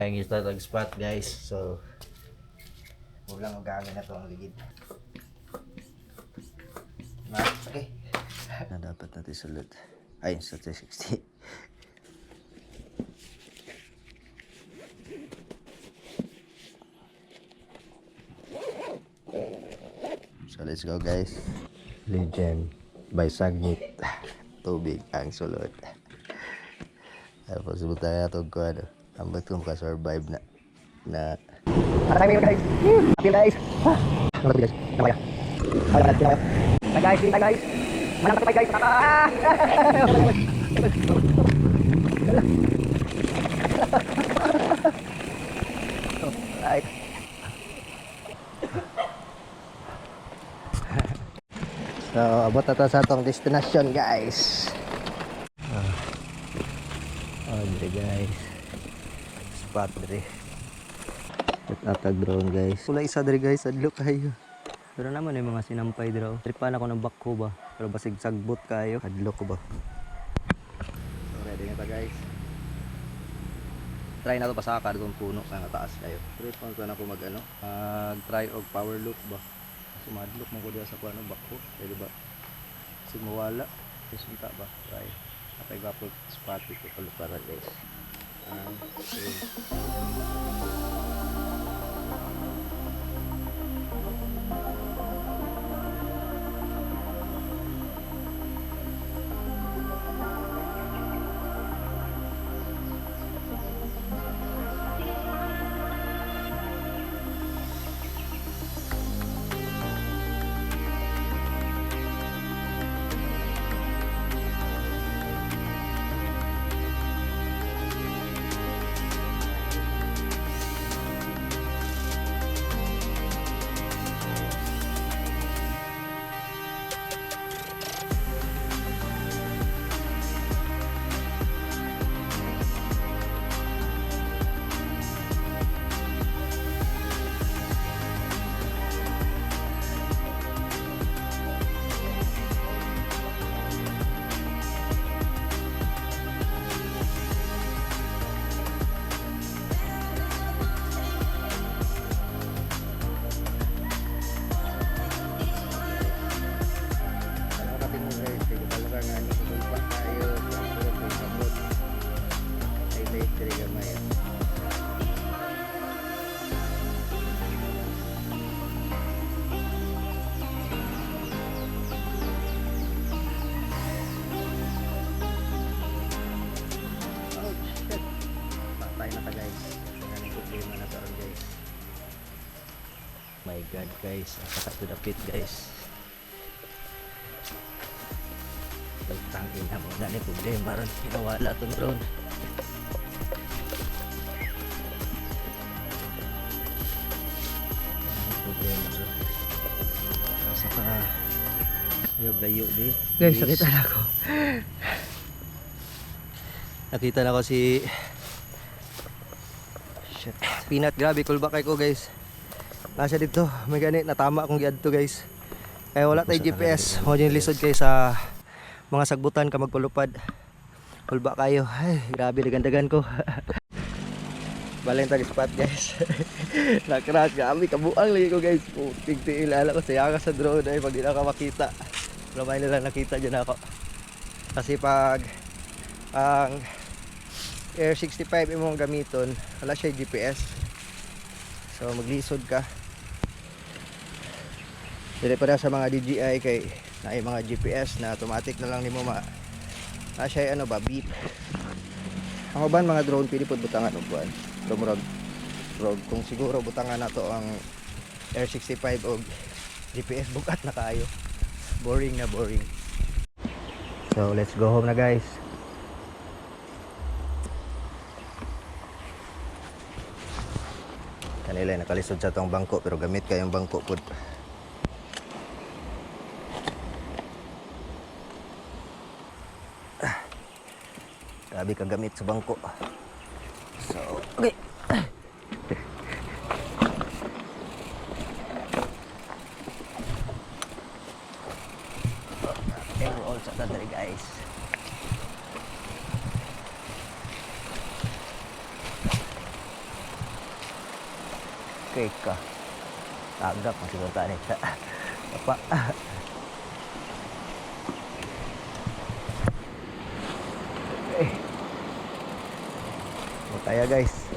Ang start ang spot guys. So ulang ugamin na to ang ligid. Okay. Na dapat natin sulod. Ay, sa 360. So let's go guys. Legend by Sagnit. Tubig ang sulod. Tapos subutan na itong kuha. Ambag kung makasurvive na Maraming guys. Apil guys. Ano guys? Namaya. Ay guys, kita guys. Manang patay guys. Right. So abot na to sa atong destination guys. Dire guys. Spot dire. At drone guys. Wala isa dire guys, adlo kayo. Pero naman yung mga sinampay draw. Tripan ako ng bakko ba. Pero basig sagbot kayo. Adlo ko ba. So ready na ta guys. Try na to pasaka doon puno nga taas kayo. Tripan ko na ako mag try og power loop ba. Kasi madlock mo ko diya sa kuano bakko. Pwede ba? Kasi mawala. Kasi minta ba. Try. Apay gapot spot ito para guys. Okay. My God guys, saka to the pit guys. Tangin na mo na ni problema ron, pinawala itong drone. Problema ron. Saka yung layo di. Guys, nakita na ako. Nakita na ko si shit. Peanut, grabe cool ba kay ko guys. Nasa dito, may ganit, natama akong giadto guys. Kaya wala tayo GPS, mo din lisod kayo sa mga sagbutan ka magpulupad. Kulba kayo, ay grabe dagandagan ko. Baleng tag spot guys. Nakrat kami, kabuang lagi ko guys. Tigtiil, ala ko saya ka sa drone ay pag di na ka makita. Lamay nila nakita dyan ako. Kasi pag ang Air 65 imong gamiton, wala siya GPS. So maglisod ka. Dili para sa mga DJI kay naay mga GPS na automatic na lang nimo siya ano ba beep. Ang uban mga drone pili pod butangan og buwan. Rog kung siguro butangan nato ang Air 65 og GPS bukat na kayo. Boring na boring. So let's go home na guys. Kanila nakalisod sa tong bangko pero gamit kayong bangko pod. Grabe ka gamit sa bangko. So, okay. Roll sa tadari guys. Okay ka. Tagak ang siguro tayo nito. Apa. Okay. Kaya guys.